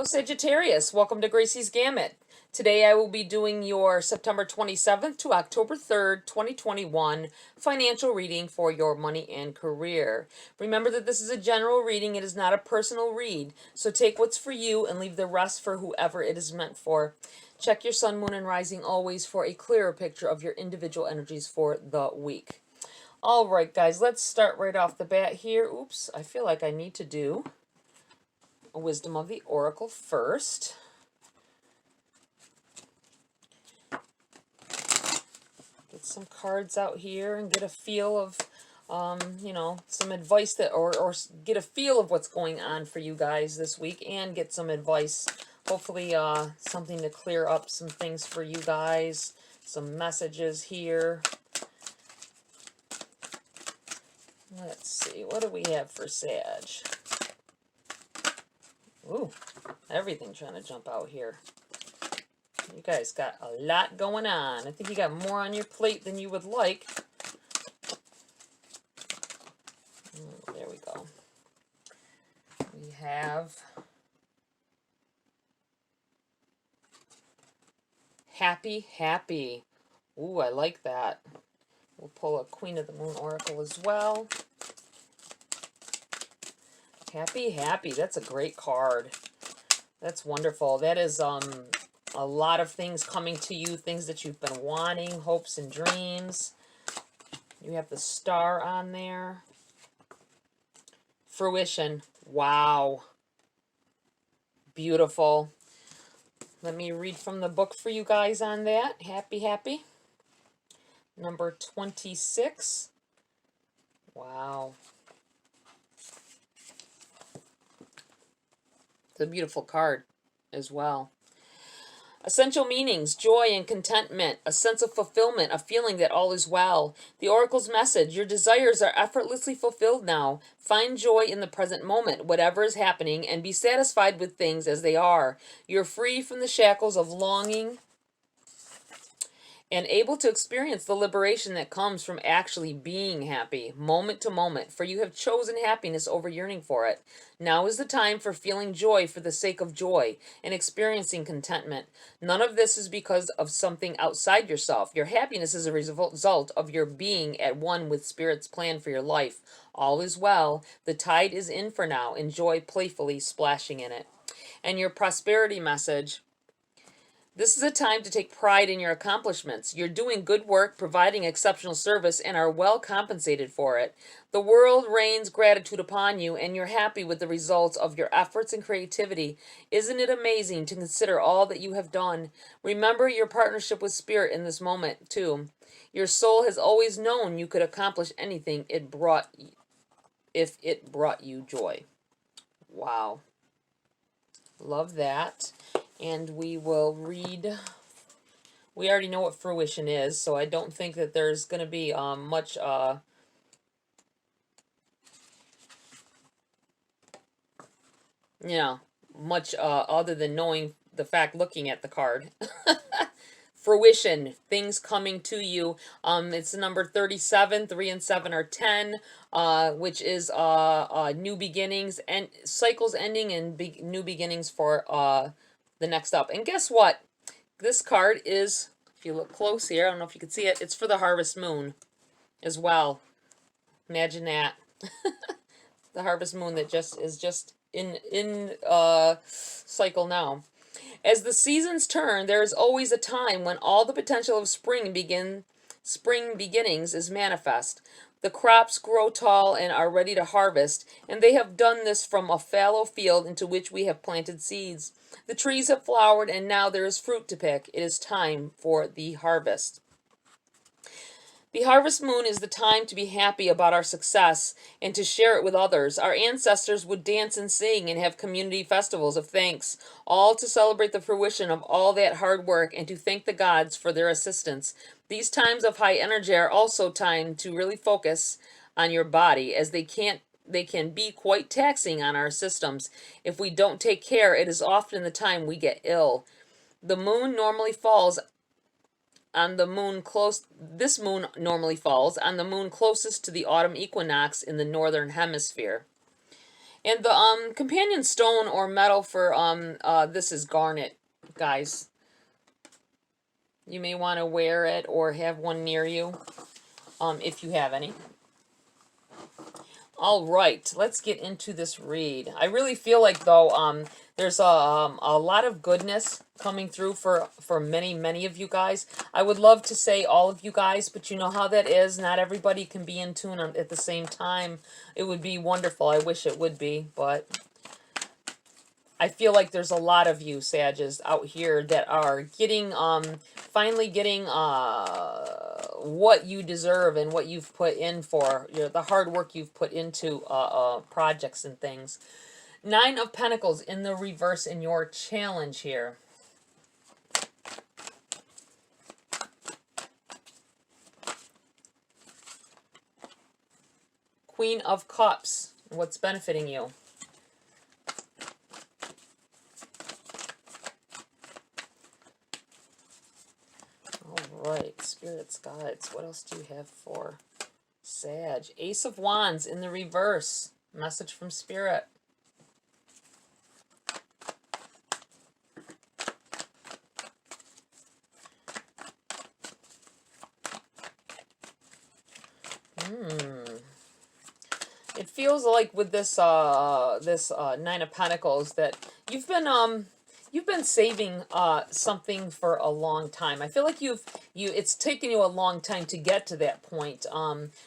Hello Sagittarius, welcome to Gracie's Gamut. Today I will be doing your September 27th to October 3rd, 2021 financial reading for your money and career. Remember that this is a general reading, it is not a personal read, so take what's for you and leave the rest for whoever it is meant for. Check your sun, moon, and rising always for a clearer picture of your individual energies for the week. Alright guys, let's start right off the bat here. Oops, I feel like I need to do a Wisdom of the Oracle first. Get some cards out here and get a feel of, some advice that, or get a feel of what's going on for you guys this week and get some advice. Hopefully, something to clear up some things for you guys. Some messages here. Let's see, what do we have for Sag? Ooh, everything trying to jump out here. You guys got a lot going on. I think you got more on your plate than you would like. There we go. We have happy, happy. Ooh, I like that. We'll pull a Queen of the Moon Oracle as well. Happy, happy. That's a great card. That's wonderful. That is a lot of things coming to you, things that you've been wanting, hopes and dreams. You have the Star on there. Fruition. Wow. Beautiful. Let me read from the book for you guys on that. Happy, happy. Number 26. Wow. It's a beautiful card as well. Essential meanings, joy and contentment, a sense of fulfillment, a feeling that all is well. The Oracle's message, your desires are effortlessly fulfilled now. Find joy in the present moment, whatever is happening, and be satisfied with things as they are. You're free from the shackles of longing and able to experience the liberation that comes from actually being happy, moment to moment, for you have chosen happiness over yearning for it. Now is the time for feeling joy for the sake of joy and experiencing contentment. None of this is because of something outside yourself. Your happiness is a result of your being at one with Spirit's plan for your life. All is well. The tide is in for now. Enjoy playfully splashing in it. And your prosperity message, this is a time to take pride in your accomplishments. You're doing good work, providing exceptional service, and are well compensated for it. The world rains gratitude upon you, and you're happy with the results of your efforts and creativity. Isn't it amazing to consider all that you have done? Remember your partnership with Spirit in this moment, too. Your soul has always known you could accomplish anything if it brought you joy. Wow. Love that. And we will read, we already know what fruition is, so I don't think that there's going to be much, other than knowing the fact, looking at the card. Fruition, things coming to you. It's number 37, 3 and 7 are 10, which is new beginnings and cycles ending and new beginnings for the next up. And guess what? This card is, if you look close here, I don't know if you can see it, it's for the Harvest Moon as well. Imagine that. The Harvest Moon that is just in cycle now. As the seasons turn, there is always a time when all the potential of spring beginnings is manifest. The crops grow tall and are ready to harvest, and they have done this from a fallow field into which we have planted seeds. The trees have flowered, and now there is fruit to pick. It is time for the harvest. The Harvest Moon is the time to be happy about our success and to share it with others. Our ancestors would dance and sing and have community festivals of thanks, all to celebrate the fruition of all that hard work and to thank the gods for their assistance. These times of high energy are also time to really focus on your body, as they can be quite taxing on our systems. If we don't take care, it is often the time we get ill. The moon normally falls on the moon this moon normally falls on the moon closest to the autumn equinox in the northern hemisphere. And the companion stone or metal for this is garnet, guys. You may want to wear it or have one near you, if you have any. All right, let's get into this read. I really feel like, though, there's a lot of goodness coming through for many of you guys. I would love to say all of you guys, but you know how that is. Not everybody can be in tune at the same time. It would be wonderful. I wish it would be, but I feel like there's a lot of you, Sages, out here that are getting, finally getting, what you deserve and what you've put in for, the hard work you've put into, projects and things. 9 of Pentacles in the reverse in your challenge here. Queen of Cups, what's benefiting you? Right, spirits, guides. What else do you have for Sag? Ace of Wands in the reverse. Message from Spirit. It feels like with this 9 of Pentacles that you've been saving something for a long time. I feel like it's taken you a long time to get to that point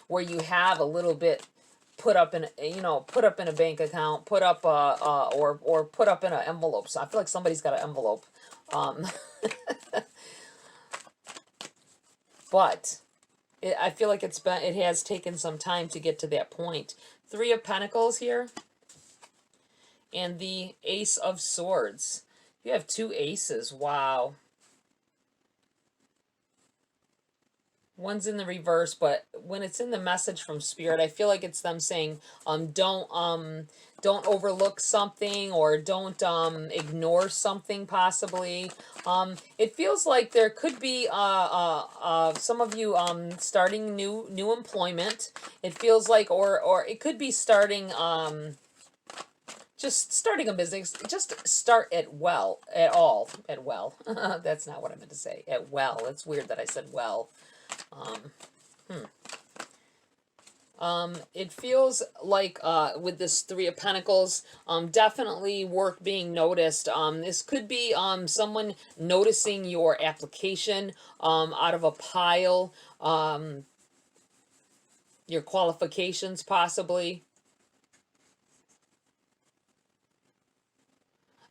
where you have a little bit put up in a bank account, put up or put up in an envelope. So I feel like somebody's got an envelope. But I feel like it has taken some time to get to that point. 3 of Pentacles here and the Ace of Swords. You have 2 aces. Wow. One's in the reverse, but when it's in the message from Spirit, I feel like it's them saying, don't overlook something, or don't ignore something possibly. It feels like there could be some of you starting new employment. It feels like, or it could be starting just starting a business. Just start at well. That's not what I meant to say. At well. It's weird that I said well. It feels like with this 3 of Pentacles, definitely work being noticed. This could be someone noticing your application out of a pile, your qualifications possibly.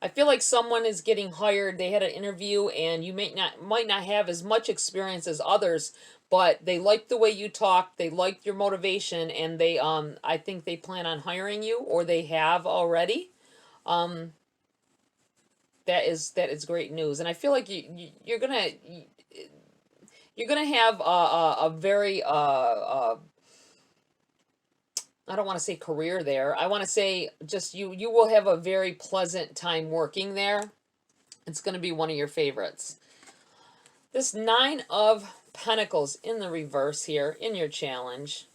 I feel like someone is getting hired. They had an interview, and you might not have as much experience as others, but they like the way you talk. They like your motivation, and they I think they plan on hiring you, or they have already. That is great news, and I feel like you're gonna have a very I don't want to say career there. I want to say just you will have a very pleasant time working there. It's going to be one of your favorites. This 9 of Pentacles in the reverse here in your challenge.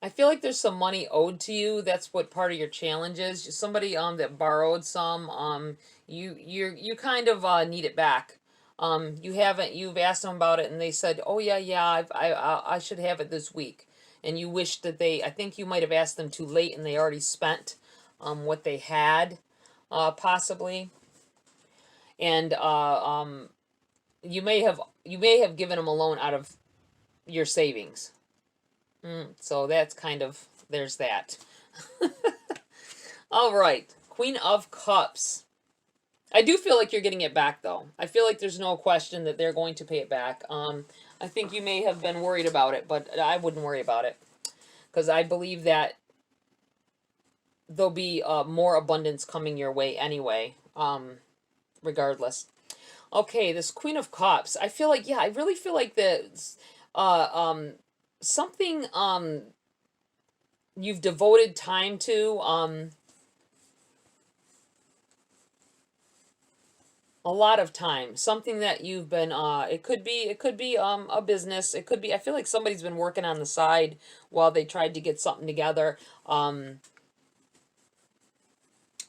I feel like there's some money owed to you. That's what part of your challenge is. Somebody that borrowed some. You kind of need it back. You've asked them about it, and they said, oh yeah, I should have it this week. And you wish that I think you might have asked them too late, and they already spent what they had, possibly. And you may have given them a loan out of your savings. So that's kind of, there's that. All right, Queen of Cups. I do feel like you're getting it back, though. I feel like there's no question that they're going to pay it back. I think you may have been worried about it, but I wouldn't worry about it, because I believe that there'll be more abundance coming your way anyway, regardless. Okay, this Queen of Cups. I feel like, yeah, I really feel like something you've devoted time to, a lot of time, something that you've been it could be a business, it could be, I feel like somebody's been working on the side while they tried to get something together.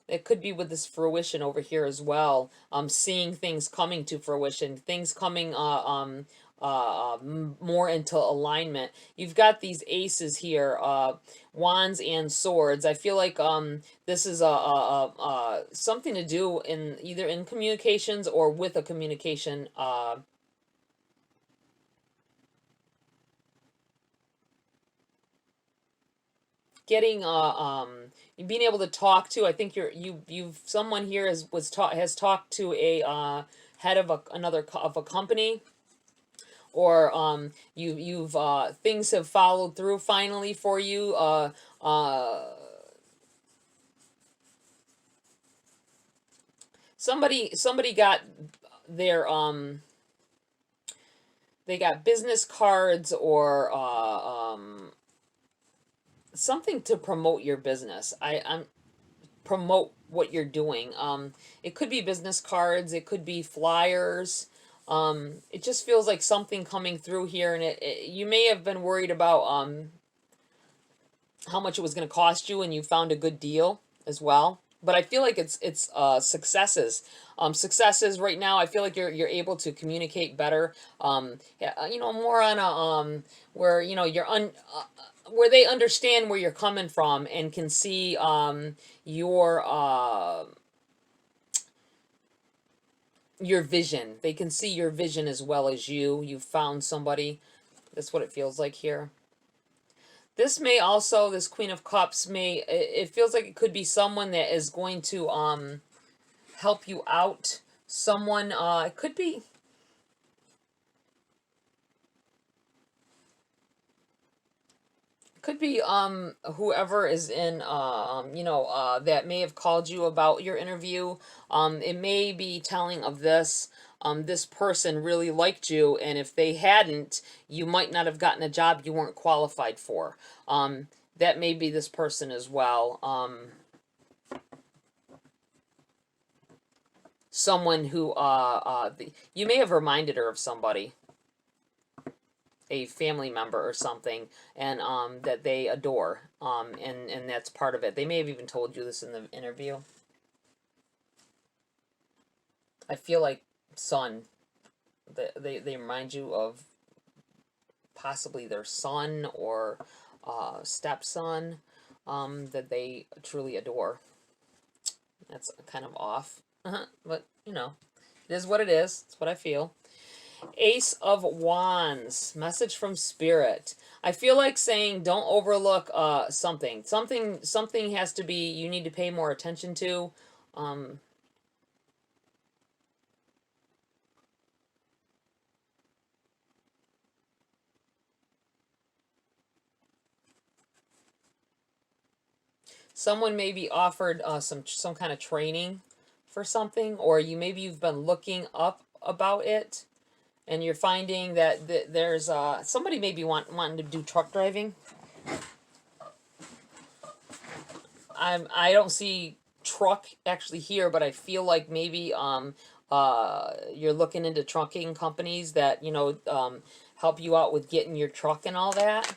It could be with this fruition over here as well. Seeing things coming to fruition, things coming more into alignment. You've got these aces here, wands and swords. I feel like this is something to do in either in communications or with a communication. Getting being able to talk to, I think you've someone here has talked to a head of another of a company, or you've things have followed through finally for you. Somebody got their they got business cards, or something to promote your business. I'm promote what you're doing. It could be business cards, it could be flyers. It just feels like something coming through here, and you may have been worried about how much it was going to cost you, and you found a good deal as well. But I feel like it's successes. Successes right now. I feel like you're able to communicate better. More on a where where they understand where you're coming from and can see your vision. They can see your vision as well as you. You found somebody. That's what it feels like here. This may also, this Queen of Cups it feels like it could be someone that is going to help you out. Someone, it could be, whoever is in that may have called you about your interview. It may be telling of this. This person really liked you, and if they hadn't, you might not have gotten a job you weren't qualified for. That may be this person as well. Someone who you may have reminded her of somebody, a family member or something, and that they adore, and that's part of it. They may have even told you this in the interview. I feel like son. They remind you of possibly their son or stepson, that they truly adore. That's kind of off, but it is what it is. It's what I feel. Ace of Wands, message from Spirit. I feel like saying don't overlook something. Something has to be, you need to pay more attention to. Someone may be offered some kind of training for something, or maybe you've been looking up about it, and you're finding that there's somebody maybe wanting to do truck driving. I don't see truck actually here, but I feel like maybe you're looking into trucking companies that help you out with getting your truck and all that.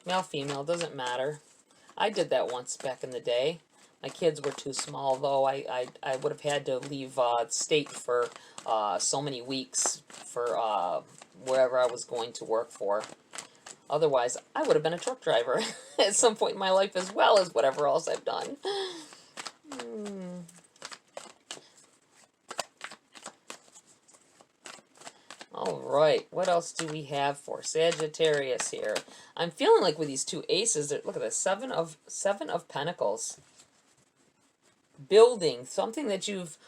Male, female, doesn't matter. I did that once back in the day. My kids were too small, though. I would have had to leave state for so many weeks for wherever I was going to work for. Otherwise, I would have been a truck driver at some point in my life, as well as whatever else I've done. All right, what else do we have for Sagittarius here? I'm feeling like with these two aces, look at this, seven of Pentacles. Building something that you've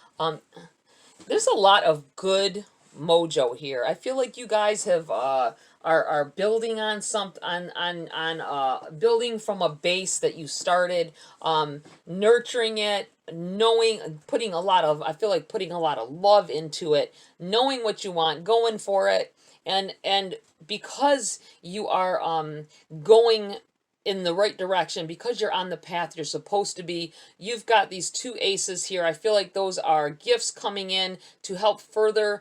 there's a lot of good mojo here. I feel like you guys have are building on building from a base that you started, nurturing it, putting a lot of, I feel like putting a lot of love into it, knowing what you want, going for it, and because you are going in the right direction, because you're on the path you're supposed to be. You've got these two aces here. I feel like those are gifts coming in to help further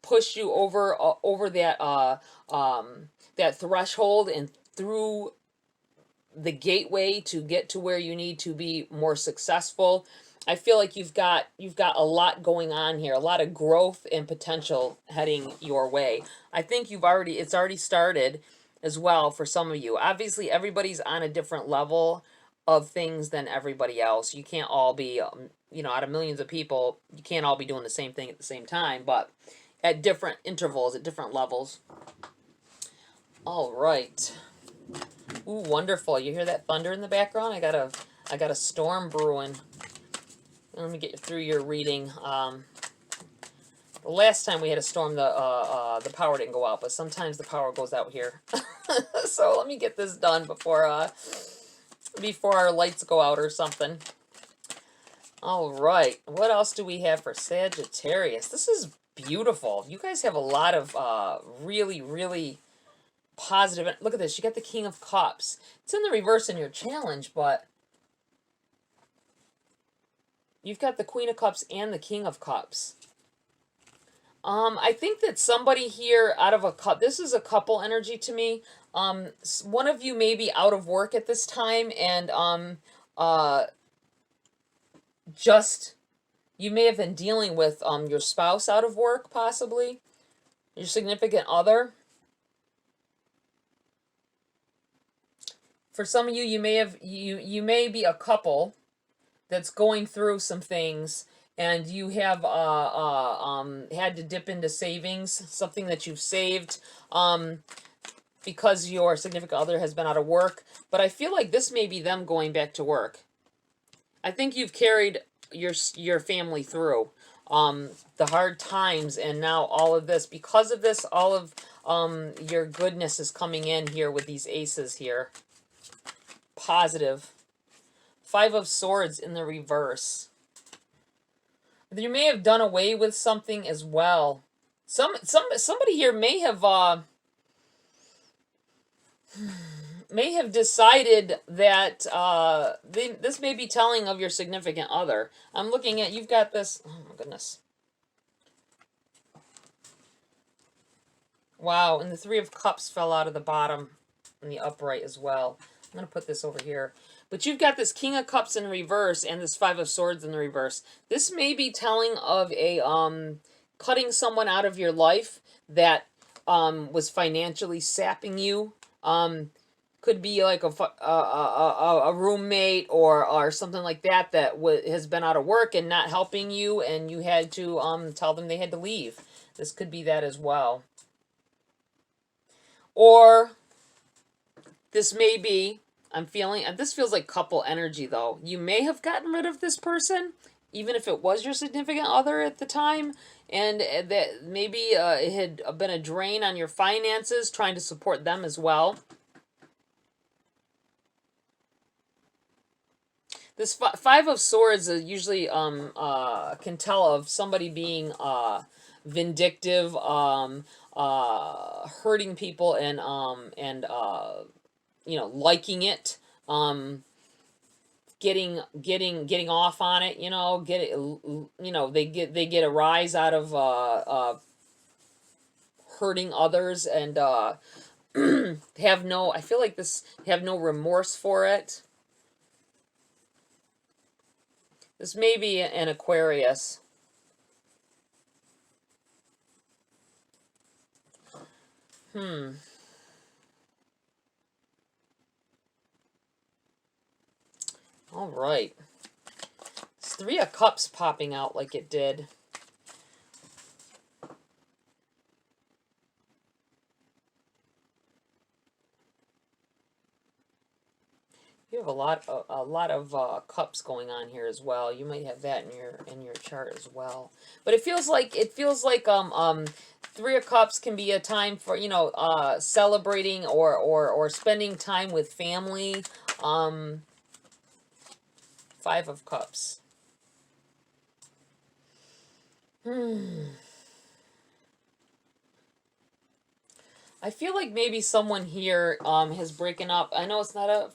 push you over that threshold and through the gateway to get to where you need to be more successful. I feel like you've got a lot going on here, a lot of growth and potential heading your way. I think it's already started as well for some of you. Obviously, everybody's on a different level of things than everybody else. You can't all be, out of millions of people, you can't all be doing the same thing at the same time, but at different intervals, at different levels. All right. Ooh, wonderful. You hear that thunder in the background? I got a storm brewing. Let me get through your reading. The last time we had a storm, the power didn't go out, but sometimes the power goes out here. So let me get this done before our lights go out or something. All right. What else do we have for Sagittarius? This is beautiful. You guys have a lot of really, really positive. Look at this. You got the King of Cups. It's in the reverse in your challenge, but you've got the Queen of Cups and the King of Cups. I think that somebody here out of a cup, this is a couple energy to me. One of you may be out of work at this time, and you may have been dealing with your spouse out of work, possibly your significant other. For some of you, you may be a couple that's going through some things, and you have had to dip into savings, something that you've saved because your significant other has been out of work. But I feel like this may be them going back to work. I think you've carried your family through the hard times, and now all of this, because of this, all of your goodness is coming in here with these aces here. Positive. 5 of Swords in the reverse. You may have done away with something as well. Somebody here may have decided that this may be telling of your significant other. I'm looking at, you've got this. Oh my goodness. Wow, and the 3 of Cups fell out of the bottom and the upright as well. I'm going to put this over here. But you've got this King of Cups in reverse and this 5 of Swords in the reverse. This may be telling of a cutting someone out of your life that was financially sapping you. Could be like a roommate or something like that has been out of work and not helping you, and you had to tell them they had to leave. This could be that as well. Or this may be, this feels like couple energy though. You may have gotten rid of this person, even if it was your significant other at the time, and that maybe it had been a drain on your finances, trying to support them as well. This 5 of Swords is usually can tell of somebody being vindictive, hurting people, and liking it, getting off on it, they get a rise out of hurting others, and I feel like have no remorse for it. This may be an Aquarius. All right. It's 3 of Cups popping out like it did. You have a lot of cups going on here as well. You might have that in your chart as well. But it feels like 3 of Cups can be a time for celebrating or spending time with family. 5 of Cups. I feel like maybe someone here has broken up. I know it's not a,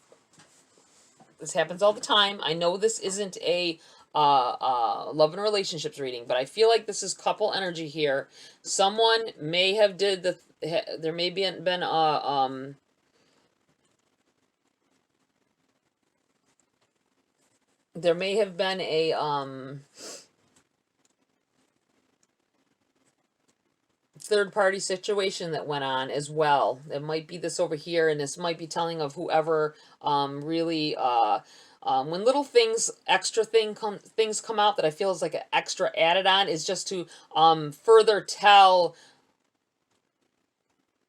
this happens all the time. I know this isn't a love and relationships reading, but I feel like this is couple energy here. Someone may have did the, there may be been a there may have been a third party situation that went on as well. It might be this over here, and this might be telling of whoever really when little things, extra things come out that I feel is like an extra added on, is just to further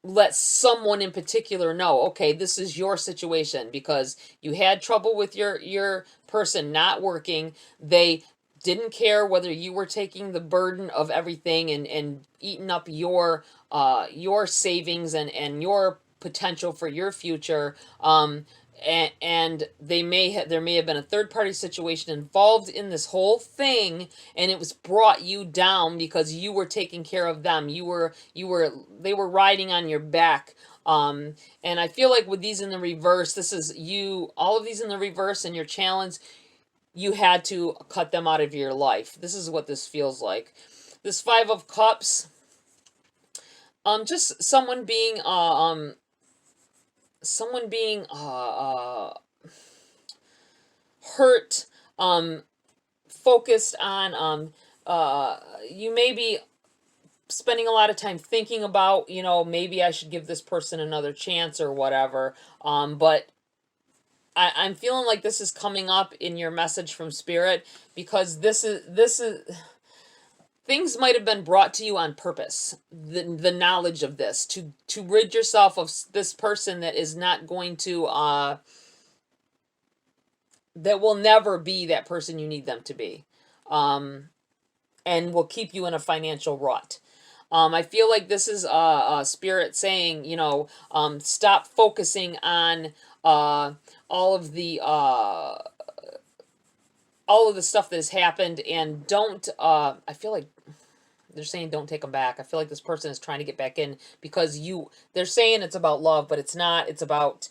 let someone in particular know, okay, this is your situation, because you had trouble with your person not working. They didn't care whether you were taking the burden of everything and eating up your savings and your potential for your future. And there may have been a third party situation involved in this whole thing, and it was brought you down because you were taking care of them. They were riding on your back. And I feel like with these in the reverse, this is you, all of these in the reverse, and your challenge, you had to cut them out of your life. This is what this feels like. This Five of Cups, just someone being hurt, focused on, you may be spending a lot of time thinking about, maybe I should give this person another chance or whatever. But I'm feeling like this is coming up in your message from Spirit, because this is things might have been brought to you on purpose. The knowledge of this, to rid yourself of this person that is not going to that will never be that person you need them to be, and will keep you in a financial rut. I feel like this is Spirit saying, stop focusing on all of the stuff that has happened, and don't. I feel like they're saying don't take them back. I feel like this person is trying to get back in because they're saying it's about love, but it's not. It's about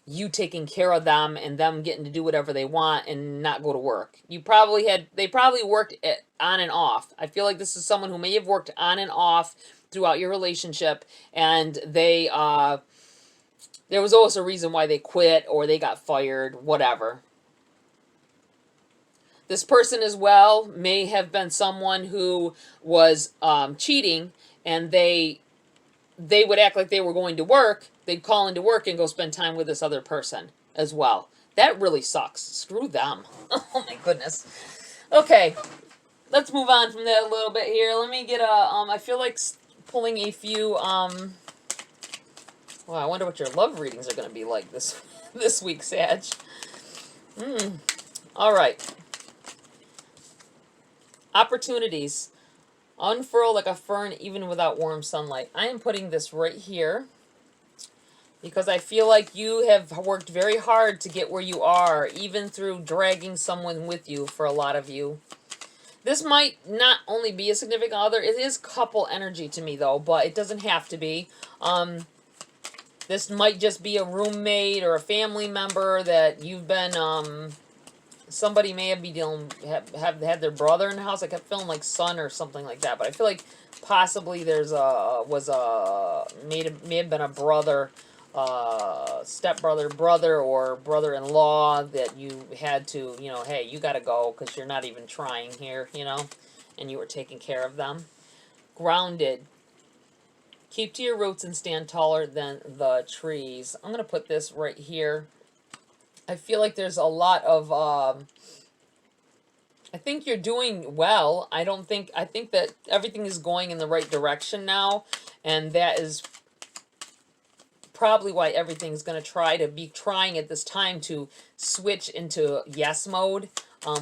you taking care of them and them getting to do whatever they want and not go to work. They probably worked on and off. I feel like this is someone who may have worked on and off throughout your relationship, and there was always a reason why they quit or they got fired, whatever. This person as well may have been someone who was cheating, and they would act like they were going to work. They'd call into work and go spend time with this other person as well. That really sucks. Screw them. Oh my goodness. Okay, let's move on from that a little bit here. Let me get I feel like pulling a few, well, I wonder what your love readings are going to be like this week, Sag. All right. Opportunities. Unfurl like a fern even without warm sunlight. I am putting this right here because I feel like you have worked very hard to get where you are, even through dragging someone with you for a lot of you. This might not only be a significant other, it is couple energy to me though, but it doesn't have to be. This might just be a roommate or a family member that you've been, somebody may have have had their brother in the house. I kept feeling like son or something like that, but I feel like possibly may have been a brother, stepbrother, brother, or brother-in-law that you had to, hey, you got to go because you're not even trying here, and you were taking care of them. Grounded. Keep to your roots and stand taller than the trees. I'm going to put this right here. I feel like there's a lot of, I think you're doing well. I think that everything is going in the right direction now, and that is probably why everything's going to be trying at this time to switch into yes mode,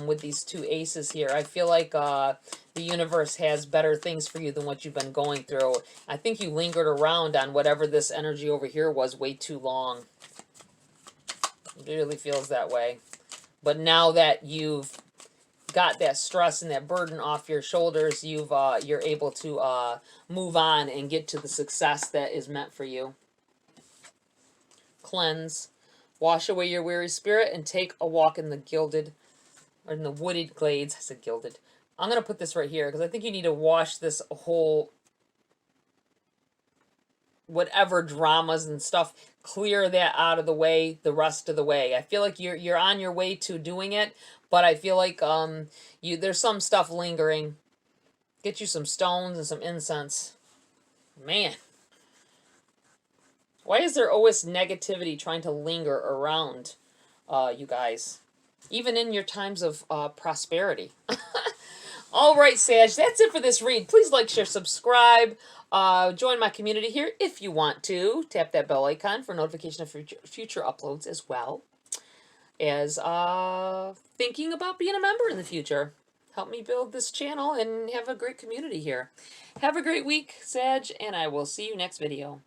with these two aces here. I feel like, the universe has better things for you than what you've been going through. I think you lingered around on whatever this energy over here was way too long. It really feels that way. But now that you've got that stress and that burden off your shoulders, you're able to move on and get to the success that is meant for you. Cleanse. Wash away your weary spirit and take a walk in the wooded glades. I said gilded. I'm going to put this right here because I think you need to wash this whole, whatever dramas and stuff, clear that out of the way the rest of the way. I feel like you're on your way to doing it, but I feel like there's some stuff lingering. Get you some stones and some incense. Man. Why is there always negativity trying to linger around, you guys? Even in your times of prosperity. All right, Sag, that's it for this read. Please like, share, subscribe. Join my community here if you want to. Tap that bell icon for notification of future uploads, as well as thinking about being a member in the future. Help me build this channel and have a great community here. Have a great week, Sag, and I will see you next video.